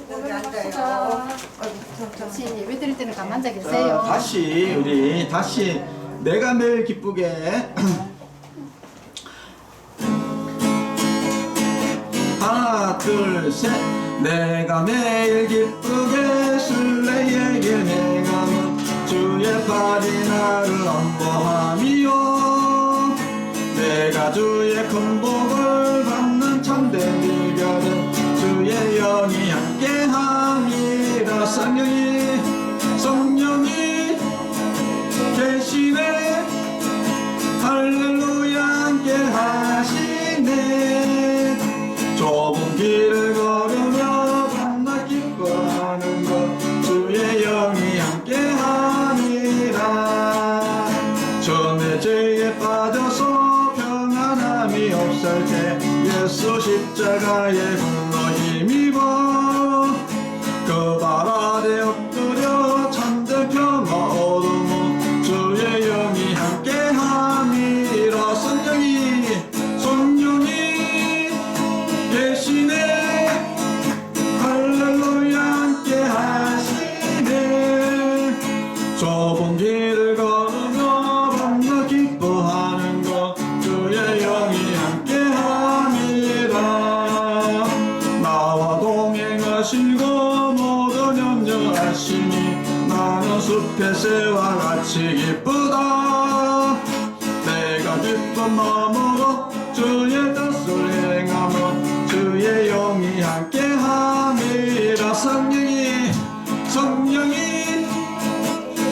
여기 앉아요. 같이 예배 드릴 때는 가만 앉아 계세요. 다시 우리 다시 내가 매일 기쁘게 하나 둘 셋 내가 매일 기쁘게 술래에게 내가 주의 팔이 나를 안보함이요 내가 주의 큰 복을 받는 참된 비결은 주의 영이 함께함이라 성령이 계시네 할렐루야 함께 하시네 좁은 길을 걸으며 밤낮 기뻐하는 것 주의 영이 함께 함이라 전에 죄에 빠져서 평안함이 없을 때 예수 십자가에 굴러 힘입어 그 발 아래 엎드려 참된 평화 얻으며 주의 영이 함께 함이라 성령이 계시네 할렐루야 함께 하시네 좁은 길을 걸으며 밤낮 기뻐하는 것 주의 영이 함께 함이라 나와 동행하시고 모든 염려하시니 나는 숲의 새와 같이 기쁘다 내가 기쁜 마음으로 주의 뜻을 행하며 주의 영이 함께 함이라 성령이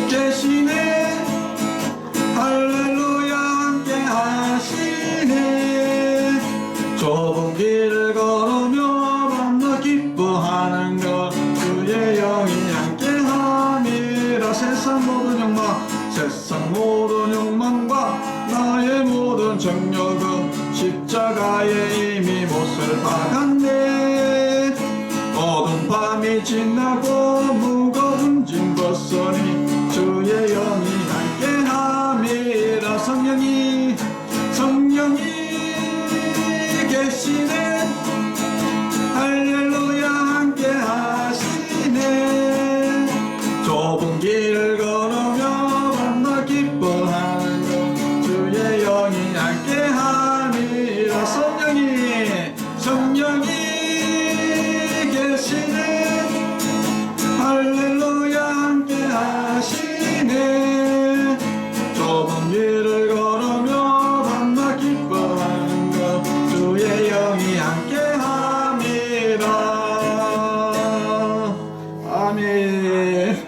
계시네 할렐루야 함께 하시네 좁은 길을 걸으며 밤낮 기뻐하는 것 주의 영이 함께 함이라 세상 모든 욕망과 나의 모든 정욕은 십자가에 이미 못을 박았네 어두운 밤이 지나고 무거운 짐 벗으니 주의 영이 함께 함이라 성령이 계시네 할렐루야 함께 하시네 좁은 길을 걸으며 밤낮 기뻐하는 것 주의 영이 함께 함이라 성령이 계시네 할렐루야 함께 하시네 좁은 길을 걸으며 밤낮 기뻐하는 것 주의 영이 함께 함이라 아멘.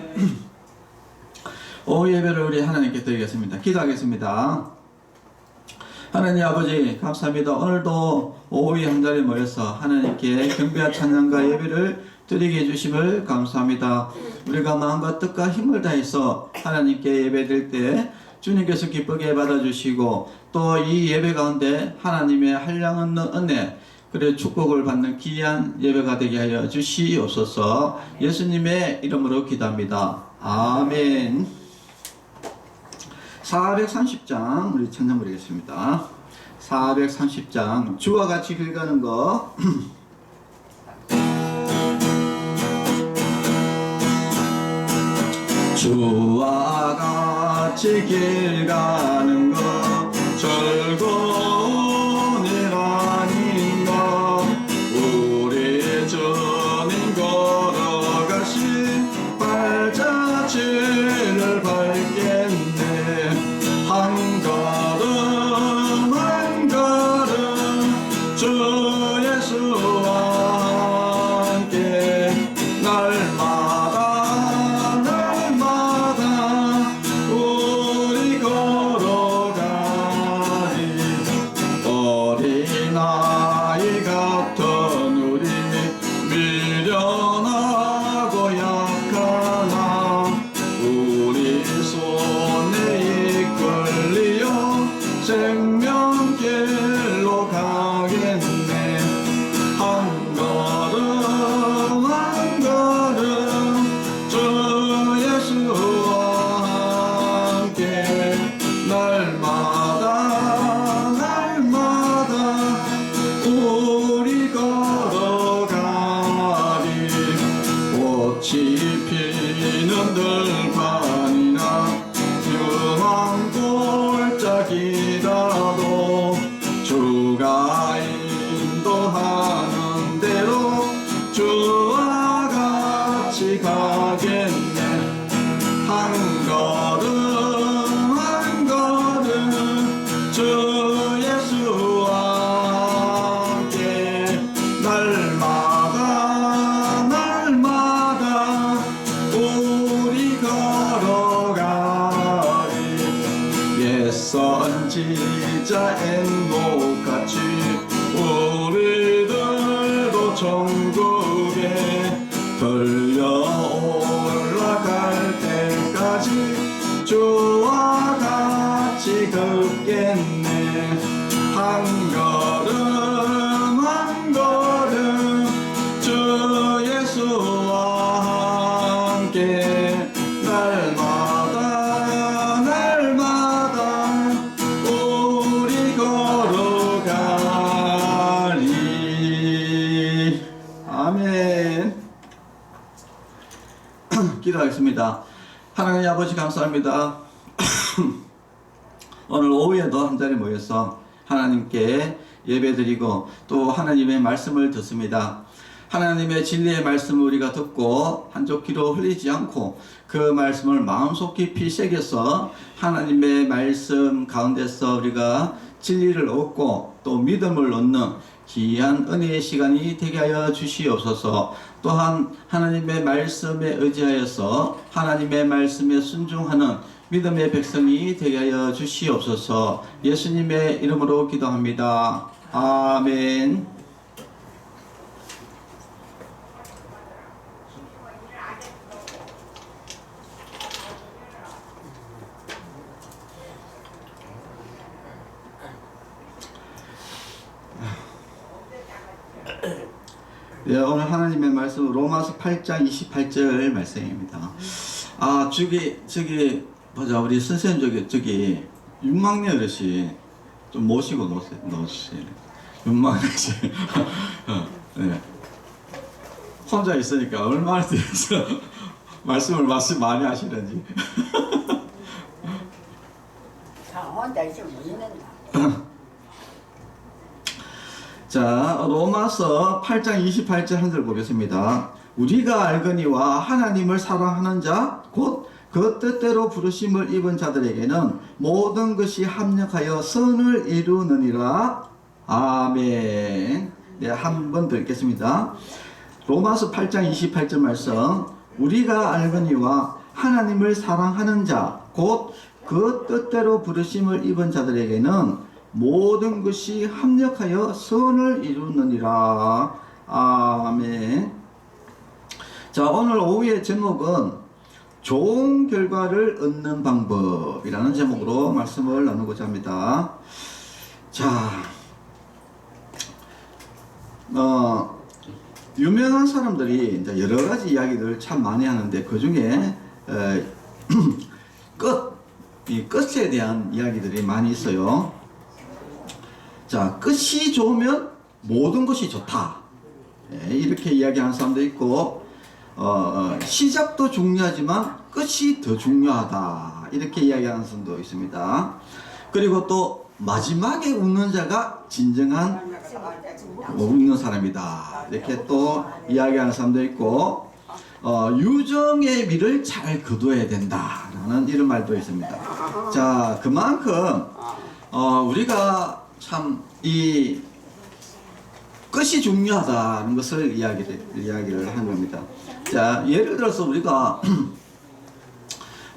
오후 예배를 우리 하나님께 드리겠습니다. 기도하겠습니다. 하나님 아버지 감사합니다. 오늘도 오후에 한자리에 모여서 하나님께 경배와 찬양과 예배를 드리게 해주심을 감사합니다. 우리가 마음과 뜻과 힘을 다해서 하나님께 예배드릴 때 주님께서 기쁘게 받아주시고 또 이 예배 가운데 하나님의 한량없는 은혜 그리고 축복을 받는 귀한 예배가 되게 하여 주시옵소서. 예수님의 이름으로 기도합니다. 아멘. 430장 우리 찬양 부르겠습니다. 430장 주와 같이 길가는 거 주와 같이 길가는 거 즐거운 일 아닌가 우리 주님 걸어가신 발자취를 밟겠네 한 걸음 한 걸음 주 예수와 함께 날마다 우리 걸어 들려 올라갈 때까지 주와 같이 걷겠네. 한 걸음 한 걸음 주 예수와 함께 날마다 날마다 우리 걸어가리. 아멘. 기도하겠습니다. 하나님 아버지 감사합니다. 오늘 오후에도 한자리 모여서 하나님께 예배드리고 또 하나님의 말씀을 듣습니다. 하나님의 진리의 말씀을 우리가 듣고 한쪽 귀로 흘리지 않고 그 말씀을 마음속 깊이 새겨서 하나님의 말씀 가운데서 우리가 진리를 얻고 또 믿음을 얻는 귀한 은혜의 시간이 되게 하여 주시옵소서. 또한 하나님의 말씀에 의지하여서 하나님의 말씀에 순종하는 믿음의 백성이 되게 하여 주시옵소서. 예수님의 이름으로 기도합니다. 아멘. 네, 오늘 하나님의 말씀 로마서 8장 28절 말씀입니다. 아, 저기 보자, 우리 선생님 저기 윤막내 어르신 좀 모시고 놓으세요. 윤막내 씨. 네. 혼자 있으니까 얼마나 뒤에서 말씀을 많이 하시는지. 혼자 있으면 못 있는다. 자, 로마서 8장 28절 한 절 보겠습니다. 우리가 알거니와 하나님을 사랑하는 자 곧 그 뜻대로 부르심을 입은 자들에게는 모든 것이 합력하여 선을 이루느니라. 아멘. 네, 한 번 더 읽겠습니다. 로마서 8장 28절 말씀. 우리가 알거니와 하나님을 사랑하는 자 곧 그 뜻대로 부르심을 입은 자들에게는 모든 것이 합력하여 선을 이루느니라. 아멘. 자, 오늘 오후의 제목은 좋은 결과를 얻는 방법이라는 제목으로 말씀을 나누고자 합니다. 자, 유명한 사람들이 이제 여러 가지 이야기들 참 많이 하는데 그 중에 이 끝에 대한 이야기들이 많이 있어요. 자, 끝이 좋으면 모든 것이 좋다. 이렇게 이야기하는 사람도 있고, 시작도 중요하지만 끝이 더 중요하다. 이렇게 이야기하는 사람도 있습니다. 그리고 또 마지막에 웃는 자가 진정한 웃는 사람이다. 이렇게 또 이야기하는 사람도 있고, 유정의 미를 잘 거둬야 된다라는 이런 말도 있습니다. 자, 그만큼 우리가 참 이 끝이 중요하다는 것을 이야기를 하는 겁니다. 자, 예를 들어서 우리가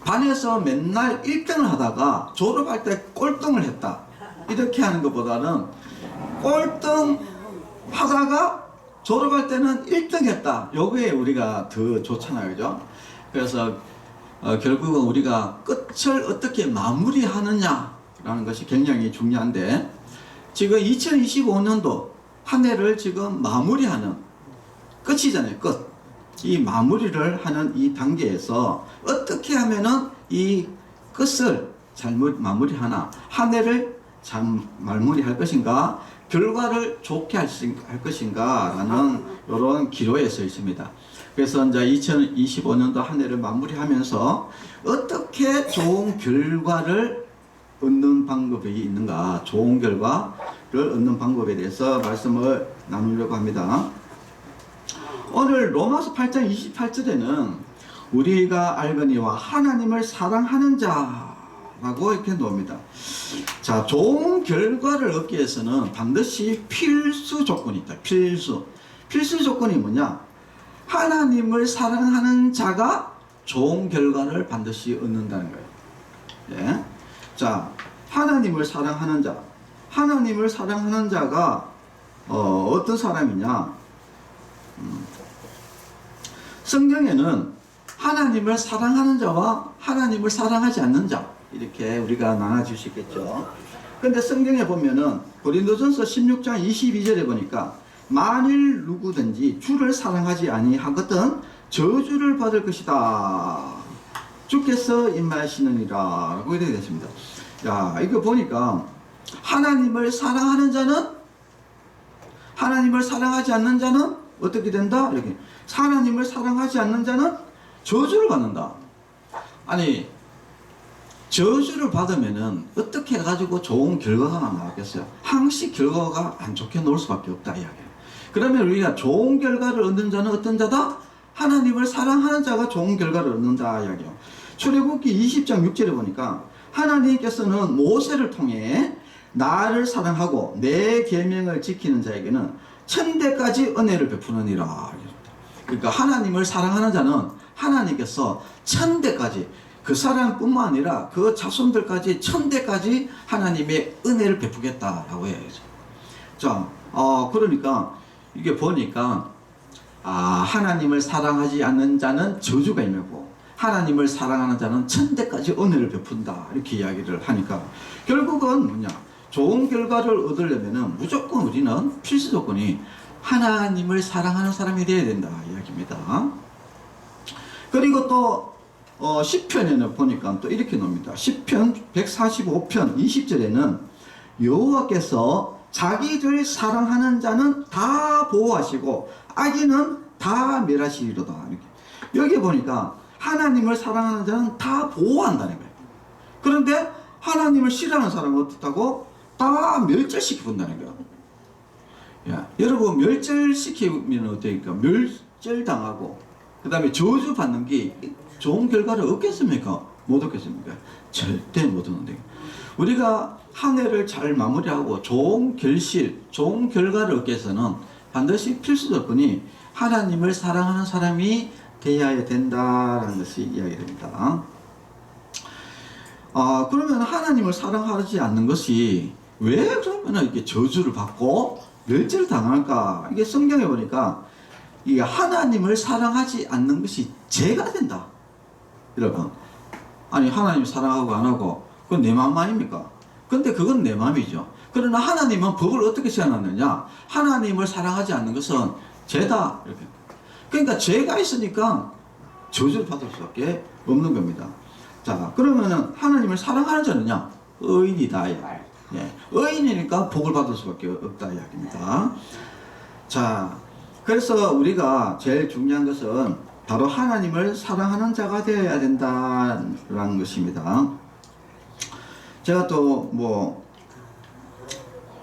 반에서 맨날 1등을 하다가 졸업할 때 꼴등을 했다. 이렇게 하는 것보다는 꼴등 하다가 졸업할 때는 1등 했다. 요게 우리가 더 좋잖아요. 그죠? 그래서 결국은 우리가 끝을 어떻게 마무리하느냐라는 것이 굉장히 중요한데, 지금 2025년도 한 해를 지금 마무리하는 끝이잖아요. 끝. 이 마무리를 하는 이 단계에서 어떻게 하면은 이 끝을 잘 마무리하나, 한 해를 잘 마무리할 것인가, 결과를 좋게 할 것인가 라는 이런 기로에 서 있습니다. 그래서 이제 2025년도 한 해를 마무리하면서 어떻게 좋은 결과를 얻는 방법이 있는가, 좋은 결과를 얻는 방법에 대해서 말씀을 나누려고 합니다. 오늘 로마서 8장 28절에는 우리가 알거니와 하나님을 사랑하는 자라고 이렇게 놓습니다. 자, 좋은 결과를 얻기 위해서는 반드시 필수 조건이 있다. 필수 조건이 뭐냐? 하나님을 사랑하는 자가 좋은 결과를 반드시 얻는다는 거예요. 예? 자, 하나님을 사랑하는 자. 하나님을 사랑하는 자가 어떤 사람이냐? 성경에는 하나님을 사랑하는 자와 하나님을 사랑하지 않는 자 이렇게 우리가 나눠줄 수 있겠죠. 근데 성경에 보면은 고린도전서 16장 22절에 보니까 만일 누구든지 주를 사랑하지 아니하거든 저주를 받을 것이다. 주께서 임하시느니라 라고 이렇게 됐습니다. 야, 이거 보니까 하나님을 사랑하는 자는 하나님을 사랑하지 않는 자는 어떻게 된다? 이렇게 하나님을 사랑하지 않는 자는 저주를 받는다. 아니 저주를 받으면은 어떻게 해가지고 좋은 결과가 나왔겠어요? 항시 결과가 안 좋게 나올 수밖에 없다 이야기예요. 그러면 우리가 좋은 결과를 얻는 자는 어떤 자다? 하나님을 사랑하는 자가 좋은 결과를 얻는다 이야기예요. 출애굽기 20장 6절에 보니까 하나님께서는 모세를 통해 나를 사랑하고 내 계명을 지키는 자에게는 천대까지 은혜를 베푸느니라. 그러니까 하나님을 사랑하는 자는 하나님께서 천대까지 그 사람뿐만 아니라 그 자손들까지 천대까지 하나님의 은혜를 베푸겠다라고 해야죠. 자, 그러니까 이게 보니까 하나님을 사랑하지 않는 자는 저주가 임하고 하나님을 사랑하는 자는 천대까지 은혜를 베푼다 이렇게 이야기를 하니까 결국은 뭐냐, 좋은 결과를 얻으려면은 무조건 우리는 필수 조건이 하나님을 사랑하는 사람이 되어야 된다 이야기입니다. 그리고 또 시편에는 보니까 또 이렇게 나옵니다. 시편 145편 20절에는 여호와께서 자기를 사랑하는 자는 다 보호하시고 악인은 다 멸하시리로다. 이렇게. 여기 보니까 하나님을 사랑하는 자는 다 보호한다는 거예요. 그런데 하나님을 싫어하는 사람은 어떻다고? 다 멸절시켜 본다는 거예요. 야, 여러분 멸절시키면 어떻습니까? 멸절당하고 그 다음에 저주받는 게 좋은 결과를 얻겠습니까? 못 얻겠습니까? 절대 못 얻는데 우리가 한 해를 잘 마무리하고 좋은 결실, 좋은 결과를 얻기 위해서는 반드시 필수 조건이 하나님을 사랑하는 사람이 되어야 된다라는 것이 이야기됩니다. 그러면 하나님을 사랑하지 않는 것이 왜 그러면 이렇게 저주를 받고 멸절을 당할까? 이게 성경에 보니까 이게 하나님을 사랑하지 않는 것이 죄가 된다. 여러분, 아니 하나님 사랑하고 안 하고 그건 내 마음 아닙니까? 근데 그건 내 마음이죠. 그러나 하나님은 법을 어떻게 세워놨느냐? 하나님을 사랑하지 않는 것은 죄다 이렇게. 그러니까 죄가 있으니까 저주를 받을 수밖에 없는 겁니다. 자, 그러면은 하나님을 사랑하는 자는요 의인이다. 예, 의인이니까 복을 받을 수밖에 없다 이야기입니다. 자, 그래서 우리가 제일 중요한 것은 바로 하나님을 사랑하는 자가 되어야 된다라는 것입니다. 제가 또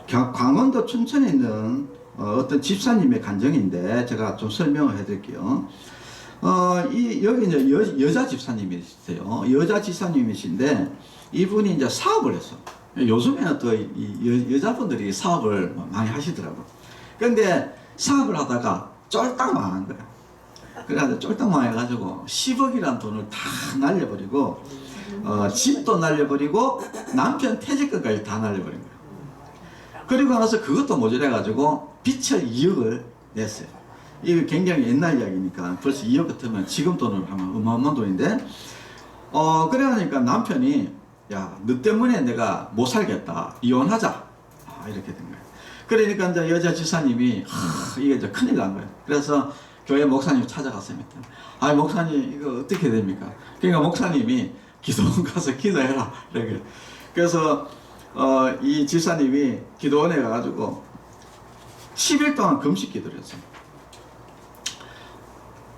강원도 춘천에 있는 어떤 집사님의 간증인데 제가 좀 설명을 해드릴게요. 여기 이제 여자 집사님이세요. 여자 집사님이신데 이분이 이제 사업을 했어. 요즘에는 또 여자분들이 사업을 많이 하시더라고. 근데 사업을 하다가 쫄딱 망한 거야. 그래가지고 쫄딱 망해가지고 10억이라는 돈을 다 날려버리고 집도 날려버리고 남편 퇴직금까지 다 날려버린 거야. 그리고 나서 그것도 모자라가지고 빚을 2억을 냈어요. 이거 굉장히 옛날 이야기니까 벌써 2억 같으면 지금 돈으로 하면 어마어마한 돈인데 그래가니까 남편이 야, 너 때문에 내가 못 살겠다. 이혼하자. 이렇게 된 거예요. 그러니까 이제 여자 지사님이 이게 이제 큰일 난 거예요. 그래서 교회 목사님 찾아갔습니다. 목사님 이거 어떻게 됩니까? 그러니까 목사님이 기도원 가서 기도해라. 이렇게. 그래서 이 지사님이 기도원에 가가지고 10일 동안 금식 기도를 했어요.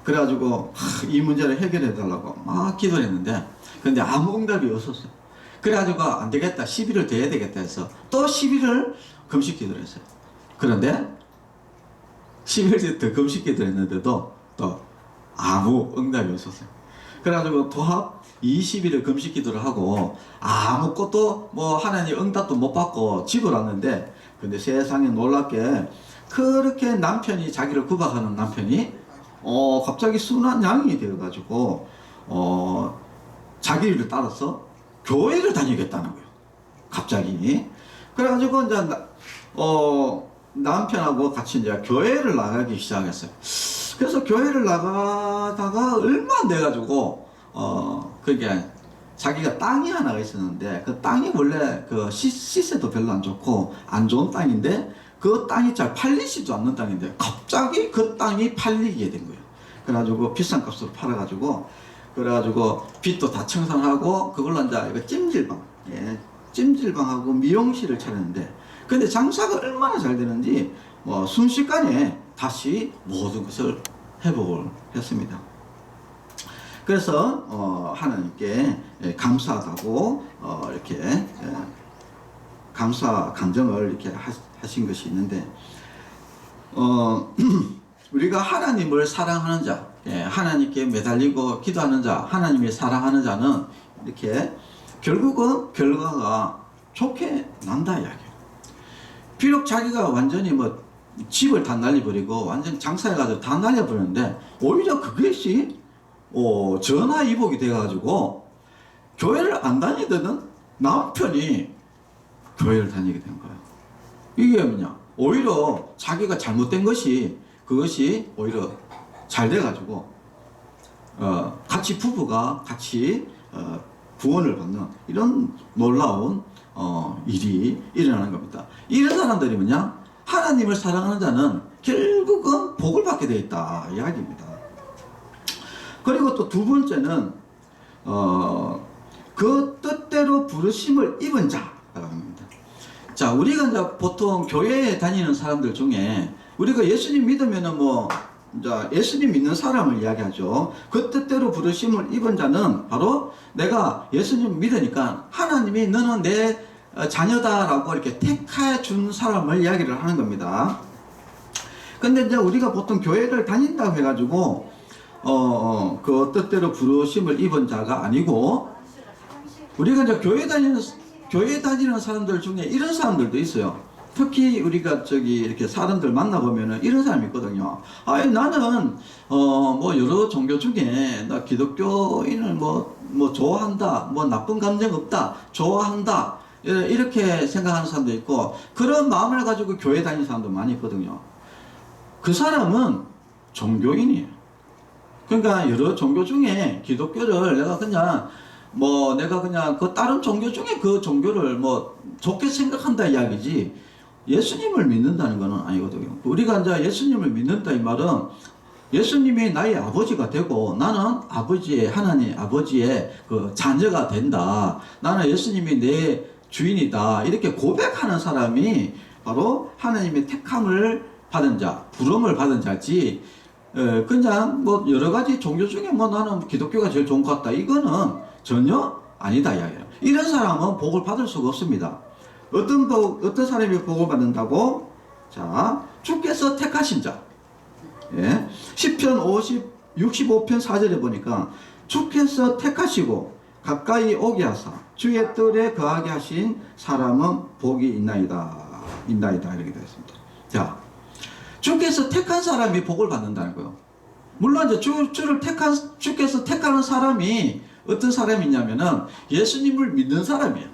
그래가지고 이 문제를 해결해 달라고 막 기도를 했는데 근데 아무 응답이 없었어요. 그래가지고 안 되겠다. 10일을 더 해야 되겠다 해서 또 10일을 금식 기도를 했어요. 그런데 10일 더 금식 기도를 했는데도 또 아무 응답이 없었어요. 그래가지고 도합 20일을 금식 기도를 하고 아무것도 하나님 응답도 못 받고 집을 왔는데 근데 세상에 놀랍게 그렇게 남편이 자기를 구박하는 남편이 갑자기 순한 양이 되어가지고 자기를 따라서 교회를 다니겠다는 거예요. 갑자기. 그래가지고 이제 남편하고 같이 이제 교회를 나가기 시작했어요. 그래서 교회를 나가다가 얼마 안 돼가지고 그게 자기가 땅이 하나가 있었는데 그 땅이 원래 그 시세도 별로 안 좋고 안 좋은 땅인데 그 땅이 잘 팔리지도 않는 땅인데 갑자기 그 땅이 팔리게 된 거예요. 그래가지고 비싼 값으로 팔아가지고 그래가지고 빚도 다 청산하고 그걸로 이제 이거 찜질방, 찜질방하고 미용실을 차렸는데 근데 장사가 얼마나 잘 되는지 뭐 순식간에 다시 모든 것을 회복을 했습니다. 그래서 하나님께 감사하다고 이렇게 감사 감정을 이렇게 하신 것이 있는데 우리가 하나님을 사랑하는 자, 하나님께 매달리고 기도하는 자, 하나님이 사랑하는 자는 이렇게 결국은 결과가 좋게 난다 이야기예요. 비록 자기가 완전히 뭐 집을 다 날려버리고 완전 장사해가지고 다 날려버리는데 오히려 그것이 전화위복이 돼가지고 교회를 안 다니던 남편이 교회를 다니게 된 거예요. 이게 뭐냐? 오히려 자기가 잘못된 것이 그것이 오히려 잘 돼가지고 같이 부부가 같이 구원을 받는 이런 놀라운 일이 일어나는 겁니다. 이런 사람들이 뭐냐? 하나님을 사랑하는 자는 결국은 복을 받게 되어 있다 이야기입니다. 그리고 또 두 번째는 그 뜻대로 부르심을 입은 자라고 합니다. 자, 우리가 이제 보통 교회에 다니는 사람들 중에 우리가 예수님 믿으면은 이제 예수님 믿는 사람을 이야기하죠. 그 뜻대로 부르심을 입은 자는 바로 내가 예수님 믿으니까 하나님이 너는 내 자녀다라고 이렇게 택해 준 사람을 이야기를 하는 겁니다. 근데 이제 우리가 보통 교회를 다닌다고 해가지고 그 뜻대로 부르심을 입은 자가 아니고 우리가 이제 교회 다니는 사람들 중에 이런 사람들도 있어요. 특히 우리가 이렇게 사람들 만나보면은 이런 사람이 있거든요. 나는 뭐 여러 종교 중에 나 기독교인을 뭐 좋아한다, 뭐 나쁜 감정 없다, 좋아한다 이렇게 생각하는 사람도 있고 그런 마음을 가지고 교회 다니는 사람도 많이 있거든요. 그 사람은 종교인이에요. 그러니까 여러 종교 중에 기독교를 내가 그냥 그 다른 종교 중에 그 종교를 뭐 좋게 생각한다 이야기지 예수님을 믿는다는 것은 아니거든요. 우리가 이제 예수님을 믿는다 이 말은 예수님이 나의 아버지가 되고 나는 하나님 아버지의 그 자녀가 된다. 나는 예수님이 내 주인이다. 이렇게 고백하는 사람이 바로 하나님의 택함을 받은 자, 부름을 받은 자지. 그냥 뭐 여러 가지 종교 중에 나는 기독교가 제일 좋은 것 같다. 이거는 전혀 아니다 이야기예요. 이런 사람은 복을 받을 수가 없습니다. 어떤 사람이 복을 받는다고? 자, 주께서 택하신 자. 시편 65편 4절에 보니까 주께서 택하시고 가까이 오게 하사 주의 뜰에 거하게 하신 사람은 복이 있나이다 이렇게 되어 있습니다. 자, 주께서 택한 사람이 복을 받는다는 거예요. 물론 이제 주께서 택하는 사람이 어떤 사람이냐면은 예수님을 믿는 사람이에요.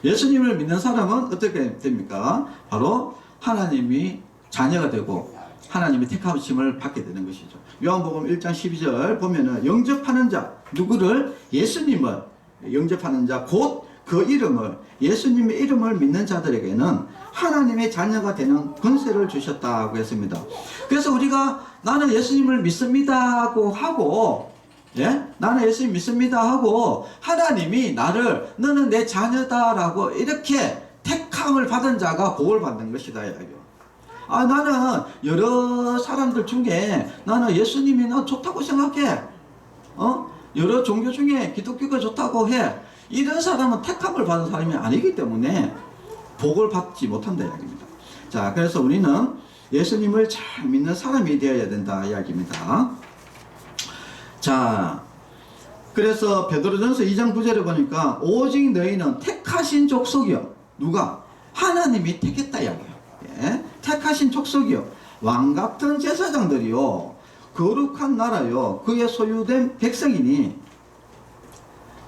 예수님을 믿는 사람은 어떻게 됩니까? 바로 하나님이 자녀가 되고 하나님의 택하심을 받게 되는 것이죠. 요한복음 1장 12절 보면은 영접하는 자, 누구를? 예수님을 영접하는 자, 곧 그 이름을, 예수님의 이름을 믿는 자들에게는 하나님의 자녀가 되는 권세를 주셨다고 했습니다. 그래서 우리가 나는 예수님을 믿습니다 하고 나는 예수님 믿습니다 하고 하나님이 너는 내 자녀다라고 이렇게 택함을 받은 자가 복을 받는 것이다 이야기요. 나는 여러 사람들 중에 나는 예수님이 좋다고 생각해. 여러 종교 중에 기독교가 좋다고 해. 이런 사람은 택함을 받은 사람이 아니기 때문에 복을 받지 못한다 이야기입니다. 자, 그래서 우리는 예수님을 잘 믿는 사람이 되어야 된다 이야기입니다. 자, 그래서 베드로전서 2장 9절에 보니까 오직 너희는 택하신 족속이요. 누가? 하나님이 택했다 이야기예요. 택하신 족속이요. 왕같은 제사장들이요. 거룩한 나라요. 그의 소유된 백성이니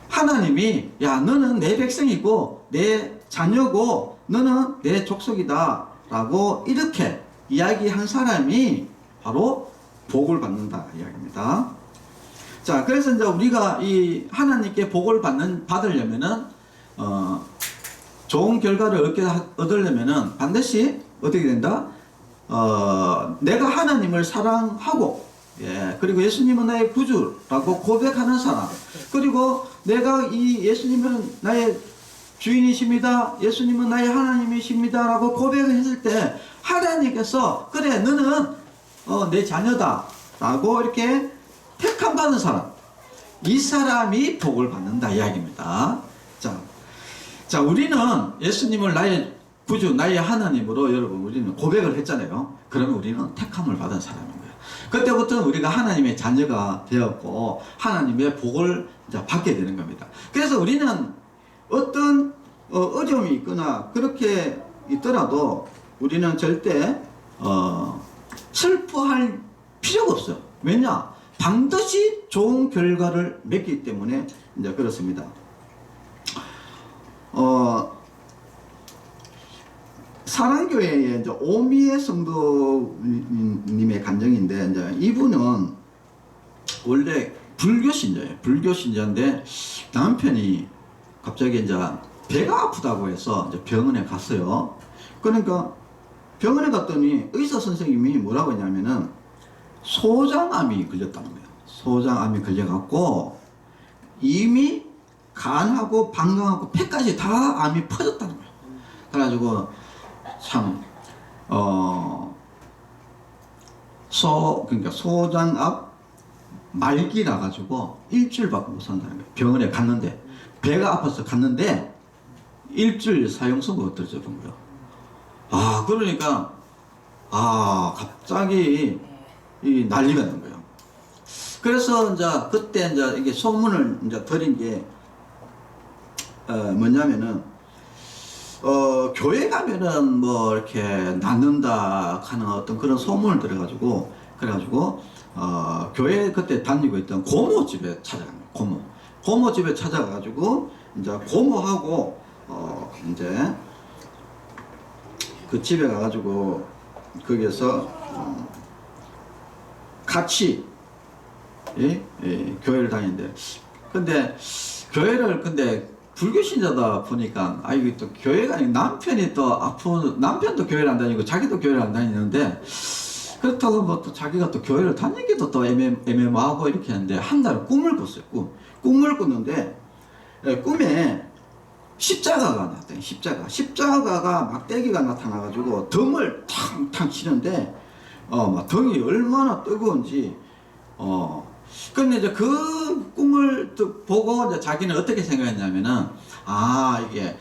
하나님이 너는 내 백성이고 내 자녀고 너는 내 족속이다 라고 이렇게 이야기한 사람이 바로 복을 받는다 이야기입니다. 자, 그래서 이제 우리가 이 하나님께 복을 받으려면은 좋은 결과를 얻으려면은 반드시 어떻게 된다? 내가 하나님을 사랑하고, 예, 그리고 예수님은 나의 구주라고 고백하는 사람, 그리고 내가 이 예수님은 나의 주인이십니다, 예수님은 나의 하나님이십니다 라고 고백을 했을 때 하나님께서 그래 너는 내 자녀다 라고 이렇게 택함 받은 사람, 이 사람이 복을 받는다 이야기입니다. 자, 우리는 예수님을 나의 구주, 나의 하나님으로 여러분 우리는 고백을 했잖아요. 그러면 우리는 택함을 받은 사람인 거예요. 그때부터 우리가 하나님의 자녀가 되었고 하나님의 복을 이제 받게 되는 겁니다. 그래서 우리는 어떤 어려움이 있거나 그렇게 있더라도 우리는 절대 슬퍼할 필요가 없어요. 왜냐? 반드시 좋은 결과를 맺기 때문에 이제 그렇습니다. 사랑교회의 이제 오미의 성도님의 간증인데, 이제 이분은 원래 불교 신자예요. 불교 신자인데 남편이 갑자기 이제 배가 아프다고 해서 이제 병원에 갔어요. 그러니까 병원에 갔더니 의사 선생님이 뭐라고 했냐면은 소장암이 걸렸다는 거예요. 소장암이 걸려갖고 이미 간하고 방광하고 폐까지 다 암이 퍼졌다는 거예요. 그래가지고 참 그러니까 소장암 말기라 가지고 일주일밖에 못 산다는 거예요. 병원에 갔는데 배가 아파서 갔는데 일주일 사용성을 떨어져 본 거예요. 그러니까 갑자기 이 난리가 난 거예요. 그래서 이제 그때 이제 이게 소문을 이제 들은 게 뭐냐면은 교회 가면은 뭐 이렇게 낫는다 하는 어떤 그런 소문을 들어가지고 그래가지고 교회 그때 다니고 있던 고모 집에 찾아간 거예요. 고모 집에 찾아가가지고 이제 고모하고 이제 그 집에 가가지고 거기에서 같이 교회를 다니는데 근데 불교 신자다 보니까 이게 또 교회가 아니고 남편이 또 남편도 교회를 안 다니고 자기도 교회를 안 다니는데 그렇다고 뭐 또 자기가 또 교회를 다니기도 또 애매모하고 이렇게 하는데 한 달 꿈을 꿨어요. 꿈을 꿨는데 꿈에 십자가가 나왔대요. 십자가가 막대기가 나타나가지고 덩을 탕탕 치는데 막 덩이 얼마나 뜨거운지 근데 이제 그 꿈을 보고 이제 자기는 어떻게 생각했냐면은 이게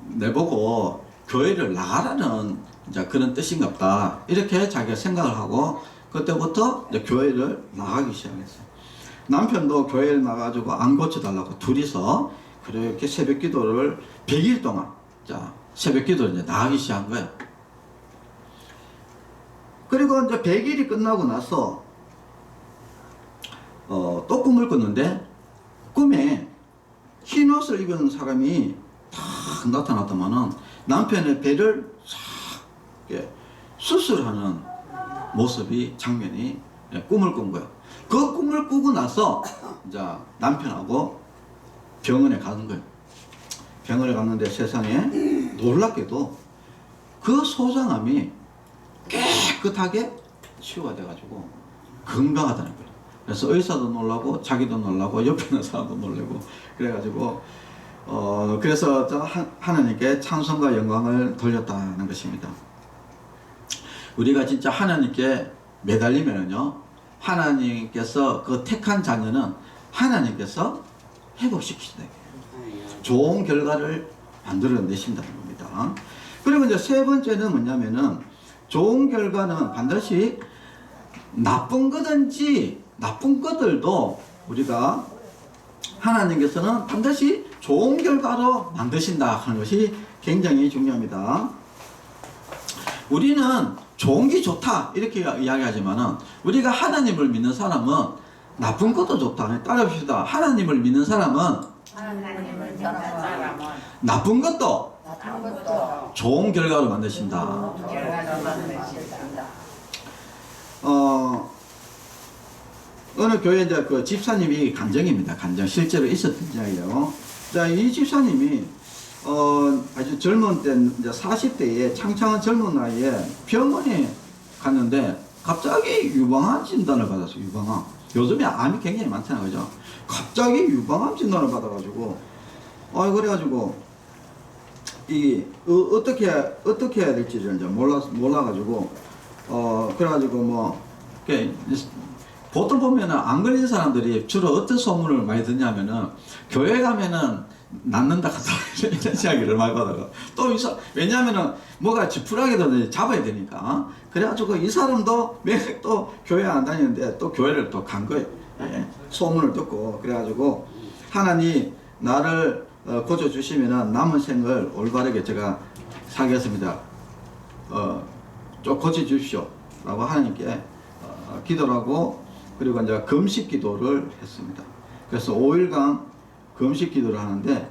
내보고 교회를 나가라는 이제 그런 뜻인가 보다 이렇게 자기가 생각을 하고 그때부터 이제 교회를 나가기 시작했어요. 남편도 교회를 나가가지고 안 고쳐달라고 둘이서 그렇게 새벽 기도를 100일 동안 새벽 기도를 이제 나가기 시작한 거예요. 그리고 이제 100일이 끝나고 나서 또 꿈을 꿨는데 꿈에 흰 옷을 입은 사람이 탁 나타났더만은 남편의 배를 싹 수술하는 모습이 장면이 꿈을 꾼 거예요. 그 꿈을 꾸고 나서 이제 남편하고 병원에 가는 거예요. 병원에 갔는데 세상에 놀랍게도 그 소장암이 깨끗하게 치유가 돼가지고 건강하다는 거예요. 그래서 의사도 놀라고 자기도 놀라고 옆에 있는 사람도 놀라고 그래가지고 그래서 하나님께 찬송과 영광을 돌렸다는 것입니다. 우리가 진짜 하나님께 매달리면요 하나님께서 그 택한 자녀는 하나님께서 회복시키신다. 좋은 결과를 만들어내신다는 겁니다. 그리고 이제 세 번째는 뭐냐면은 좋은 결과는 반드시 나쁜 거든지 나쁜 것들도 우리가 하나님께서는 반드시 좋은 결과로 만드신다 하는 것이 굉장히 중요합니다. 우리는 좋은 게 좋다 이렇게 이야기하지만은 우리가 하나님을 믿는 사람은 나쁜 것도 좋다. 따라합시다. 하나님을 믿는 사람은 나쁜 것도 좋은 결과로 만드신다. 어느 교회 이제 그 집사님이 간증입니다. 간증 실제로 있었던 이야기예요. 자, 이 집사님이 아주 젊은 때 이제 40대에 창창한 젊은 나이에 병원에 갔는데 갑자기 유방암 진단을 받았어요. 유방암. 요즘에 암이 굉장히 많잖아요, 그죠? 갑자기 유방암 진단을 받아가지고 그래가지고 이 어떻게 해야 될지를 이제 몰라가지고 그래가지고 뭐 보통 보면은 안 걸린 사람들이 주로 어떤 소문을 많이 듣냐면은 교회 가면은 낫는다 하다 이런 이야기를 많이 받아요. 또 왜냐하면은 뭐가 지푸라기도 잡아야 되니까. 그래가지고 이 사람도 매일 또 교회 안 다니는데 또 교회를 또 간 거예요. 예. 소문을 듣고 그래가지고 하나님 나를 고쳐주시면은 남은 생을 올바르게 제가 살겠습니다. 좀 고쳐주십시오. 라고 하나님께 기도를 하고 그리고 이제 금식 기도를 했습니다. 그래서 5일간 금식 기도를 하는데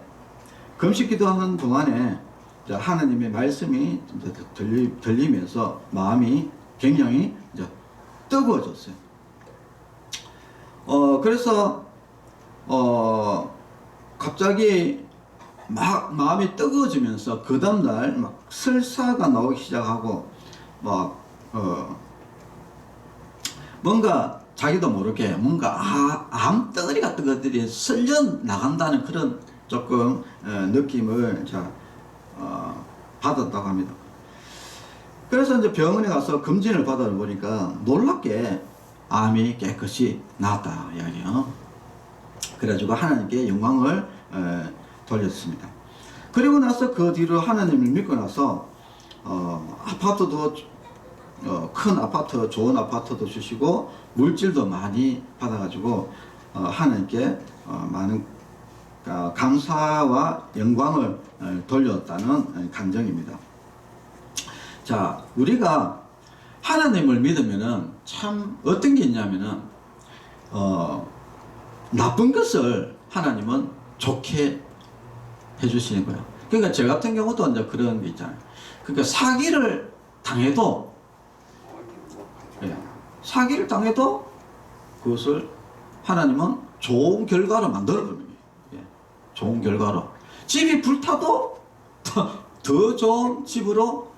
금식 기도하는 동안에 하나님의 말씀이 들리면서 마음이 굉장히 이제 뜨거워졌어요. 그래서 갑자기 막 마음이 뜨거워지면서 그 다음날 막 설사가 나오기 시작하고 뭔가 자기도 모르게 뭔가 암덩어리 같은 것들이 쓸려 나간다는 그런 조금 느낌을 받았다고 합니다. 그래서 이제 병원에 가서 검진을 받아보니까 놀랍게 암이 깨끗이 나았다 이야기요. 그래가지고 하나님께 영광을 돌렸습니다. 그리고 나서 그 뒤로 하나님을 믿고 나서 아파트도 큰 아파트, 좋은 아파트도 주시고 물질도 많이 받아가지고 하나님께 많은 감사와 영광을 돌렸다는 간증입니다. 자, 우리가 하나님을 믿으면은 참 어떤 게 있냐면은 나쁜 것을 하나님은 좋게 해주시는 거예요. 그러니까 저 같은 경우도 이제 그런 게 있잖아요. 그러니까 사기를 당해도 사기를 당해도 그것을 하나님은 좋은 결과로 만들어버립니다. 좋은 결과로. 집이 불타도 더 좋은 집으로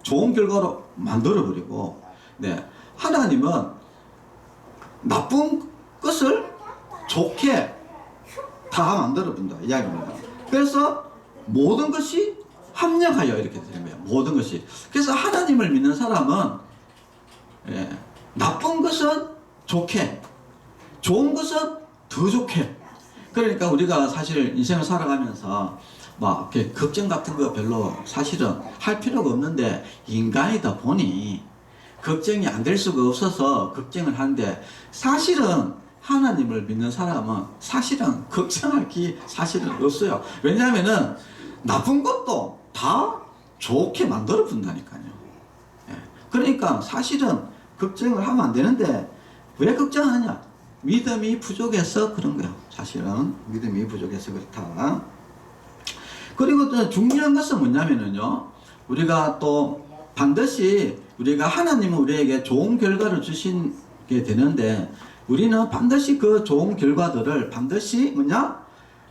좋은 결과로 만들어버리고, 하나님은 나쁜 것을 좋게 다 만들어본다 이야기입니다. 그래서 모든 것이 합력하여 이렇게 되는 거예요. 모든 것이. 그래서 하나님을 믿는 사람은 나쁜 것은 좋게, 좋은 것은 더 좋게. 그러니까 우리가 사실 인생을 살아가면서 막 이렇게 걱정 같은 거 별로 사실은 할 필요가 없는데 인간이다 보니 걱정이 안 될 수가 없어서 걱정을 하는데 사실은 하나님을 믿는 사람은 사실은 걱정할 게 사실은 없어요. 왜냐하면은 나쁜 것도 다 좋게 만들어 본다니까요. 그러니까 사실은 걱정을 하면 안 되는데 왜 걱정하냐? 믿음이 부족해서 그런 거예요. 사실은 믿음이 부족해서 그렇다. 그리고 또 중요한 것은 뭐냐면요, 우리가 또 반드시 우리가 하나님은 우리에게 좋은 결과를 주시게 되는데 우리는 반드시 그 좋은 결과들을 반드시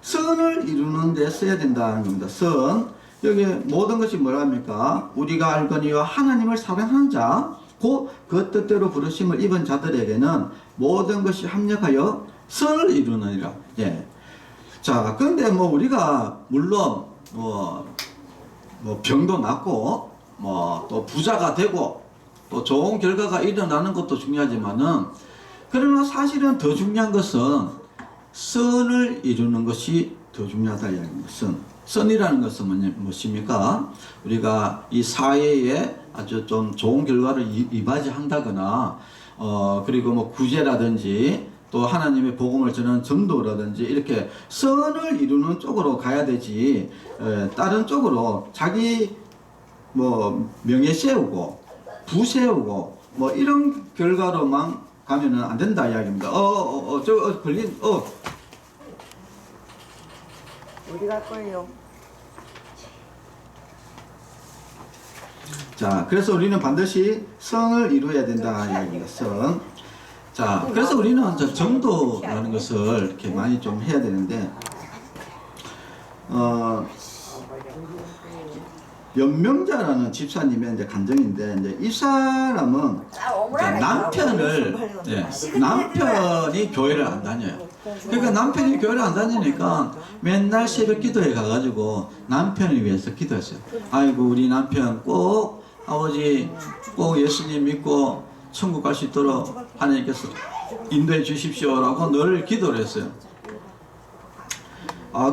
선을 이루는 데 써야 된다는 겁니다. 선. 여기 모든 것이 뭐랍니까? 우리가 알거니와 하나님을 사랑하는 자, 그 뜻대로 부르심을 입은 자들에게는 모든 것이 합력하여 선을 이루느니라. 자, 근데 우리가 물론 병도 낫고 또 부자가 되고 또 좋은 결과가 일어나는 것도 중요하지만은 그러나 사실은 더 중요한 것은 선을 이루는 것이 더 중요하다 이야기입니다. 선이라는 것은 무엇입니까? 우리가 이 사회에 아주 좀 좋은 결과를 이바지한다거나 그리고 구제라든지 또 하나님의 복음을 전하는 전도라든지 이렇게 선을 이루는 쪽으로 가야 되지 다른 쪽으로 자기 명예 세우고 부 세우고 이런 결과로만 가면은 안 된다 이야기입니다. 걸린 어디 갈 거예요? 자, 그래서 우리는 반드시 선을 이루어야 된다 이야기입니다. 선. 자, 그래서 우리는 저 정도라는 것을 이렇게 많이 좀 해야 되는데, 연명자라는 집사님의 이제 간증인데, 이제 이 사람은 남편이 교회를 안 다녀요. 그러니까 남편이 교회를 안 다니니까 맨날 새벽 기도에 가가지고 남편을 위해서 기도했어요. 아이고, 우리 남편 꼭 아버지 꼭 예수님 믿고 천국 갈 수 있도록 하나님께서 인도해 주십시오라고 늘 기도를 했어요.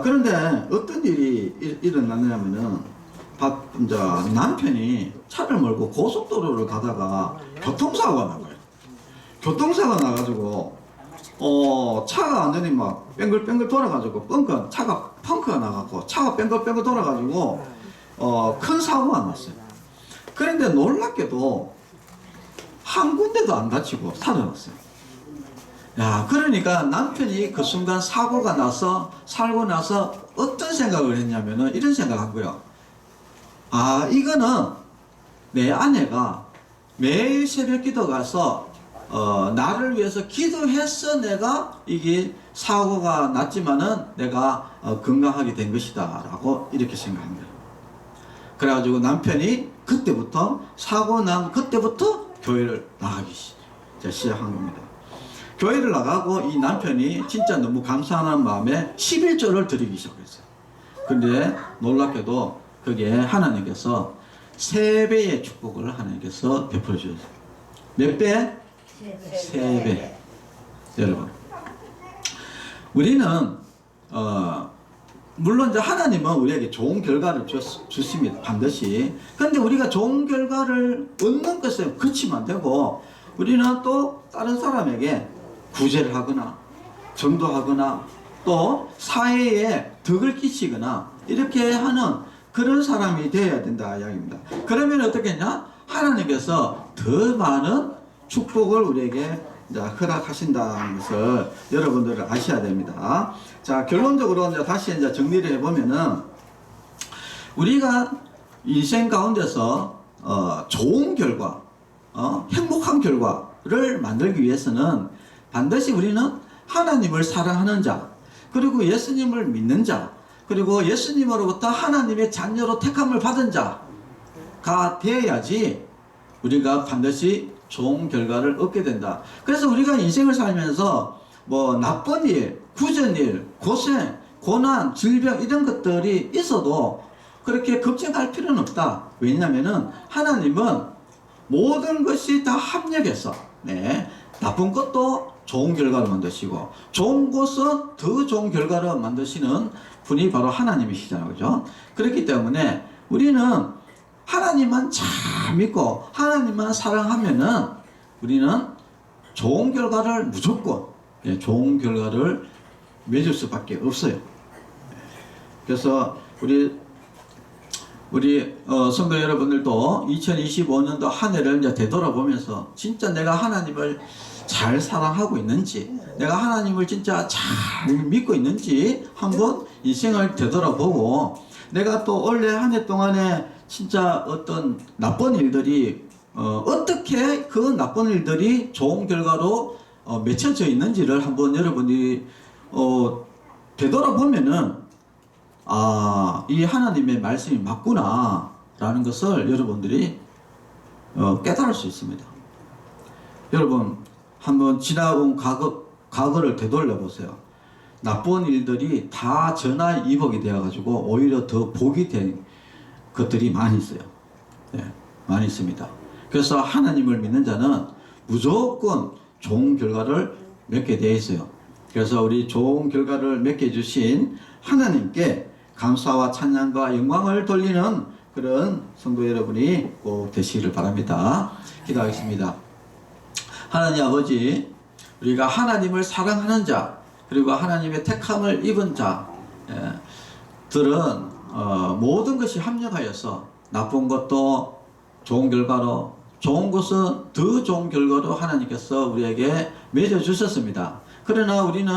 그런데 어떤 일이 일어났냐면은 남편이 차를 몰고 고속도로를 가다가 교통사고가 난 거예요. 교통사고가 나가지고 차가 완전히 막 뺑글뺑글 돌아가지고 차가 펑크가 나가고 차가 뺑글뺑글 돌아가지고 큰 사고가 났어요. 그런데 놀랍게도 한 군데도 안 다치고 살아났어요. 야, 그러니까 남편이 그 순간 사고 나서 어떤 생각을 했냐면은 이런 생각한 거예요. 이거는 내 아내가 매일 새벽 기도 가서 나를 위해서 기도해서 내가 이게 사고가 났지만은 내가 건강하게 된 것이다 라고 이렇게 생각합니다. 그래가지고 남편이 그때부터 사고 난 그때부터 교회를 나가기 시작한 겁니다. 교회를 나가고 이 남편이 진짜 너무 감사한 마음에 11조를 드리기 시작했어요. 근데 놀랍게도 그게 하나님께서 3배의 축복을 하나님께서 베풀어 주셨어요. 몇 배? 3배. 여러분, 우리는 물론 이제 하나님은 우리에게 좋은 결과를 주십니다. 반드시. 그런데 우리가 좋은 결과를 얻는 것에 그치면 안 되고, 우리는 또 다른 사람에게 구제를 하거나 전도하거나 또 사회에 덕을 끼치거나 이렇게 하는 그런 사람이 되어야 된다 이야기입니다. 그러면 어떻게 했냐? 하나님께서 더 많은 축복을 우리에게 허락하신다는 것을 여러분들은 아셔야 됩니다. 자, 결론적으로 다시 정리를 해보면은, 우리가 인생 가운데서 좋은 결과, 행복한 결과를 만들기 위해서는 반드시 우리는 하나님을 사랑하는 자, 그리고 예수님을 믿는 자, 그리고 예수님으로부터 하나님의 자녀로 택함을 받은 자가 되어야지 우리가 반드시 좋은 결과를 얻게 된다. 그래서 우리가 인생을 살면서 나쁜 일, 굳은 일, 고생, 고난, 질병 이런 것들이 있어도 그렇게 걱정할 필요는 없다. 왜냐하면은 하나님은 모든 것이 다 합력해서 나쁜 것도 좋은 결과를 만드시고 좋은 것은 더 좋은 결과를 만드시는 분이 바로 하나님이시잖아요. 그죠? 그렇기 때문에 우리는 하나님만 잘 믿고 하나님만 사랑하면은 우리는 좋은 결과를 무조건 좋은 결과를 맺을 수밖에 없어요. 그래서 우리 성도 여러분들도 2025년도 한 해를 이제 되돌아보면서 진짜 내가 하나님을 잘 사랑하고 있는지, 내가 하나님을 진짜 잘 믿고 있는지 한번 인생을 되돌아보고, 내가 또 올해 한 해 동안에 진짜 어떤 나쁜 일들이 어떻게 그 나쁜 일들이 좋은 결과로 맺혀져 있는지를 한번 여러분이 되돌아보면은 이 하나님의 말씀이 맞구나 라는 것을 여러분들이 깨달을 수 있습니다. 여러분, 한번 지나온 과거를 되돌려 보세요. 나쁜 일들이 다 전화위복이 되어 가지고 오히려 더 복이 된 것들이 많이 있어요. 많이 있습니다. 그래서 하나님을 믿는 자는 무조건 좋은 결과를 맺게 되어 있어요. 그래서 우리 좋은 결과를 맺게 해주신 하나님께 감사와 찬양과 영광을 돌리는 그런 성도 여러분이 꼭 되시기를 바랍니다. 기도하겠습니다. 하나님 아버지, 우리가 하나님을 사랑하는 자, 그리고 하나님의 택함을 입은 자들은 모든 것이 합력하여서 나쁜 것도 좋은 결과로, 좋은 것은 더 좋은 결과로 하나님께서 우리에게 맺어주셨습니다. 그러나 우리는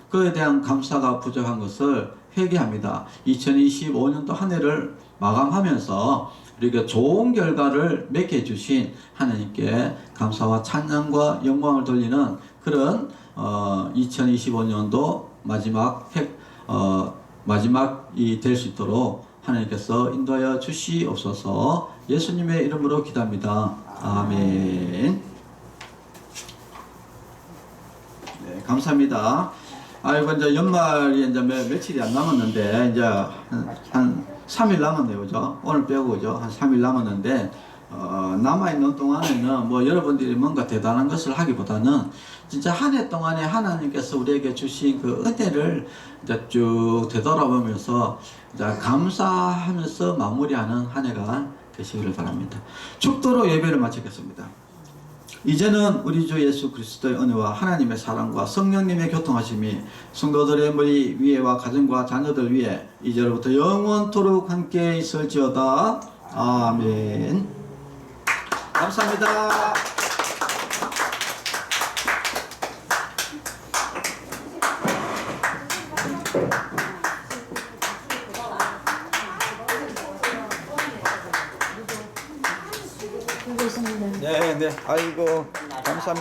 그에 대한 감사가 부족한 것을 회개합니다. 2025년도 한 해를 마감하면서 우리가 좋은 결과를 맺게 해주신 하나님께 감사와 찬양과 영광을 돌리는 그런 2025년도 마지막이 될 수 있도록 하나님께서 인도하여 주시옵소서. 예수님의 이름으로 기도합니다. 아멘. 네, 감사합니다. 아이고, 이제 연말이 이제 며칠이 안 남았는데, 이제 한 3일 남았네요. 그죠? 오늘 빼고, 그죠? 한 3일 남았는데, 남아있는 동안에는 뭐 여러분들이 뭔가 대단한 것을 하기보다는 진짜 한 해 동안에 하나님께서 우리에게 주신 그 은혜를 이제 쭉 되돌아보면서 이제 감사하면서 마무리하는 한 해가 되시기를 바랍니다. 축도로 예배를 마치겠습니다. 이제는 우리 주 예수 그리스도의 은혜와 하나님의 사랑과 성령님의 교통하심이 성도들의 머리 위에와 가정과 자녀들 위에 이제로부터 영원토록 함께 있을지어다. 아멘. 감사합니다. 네, 네. 아이고, 감사합니다.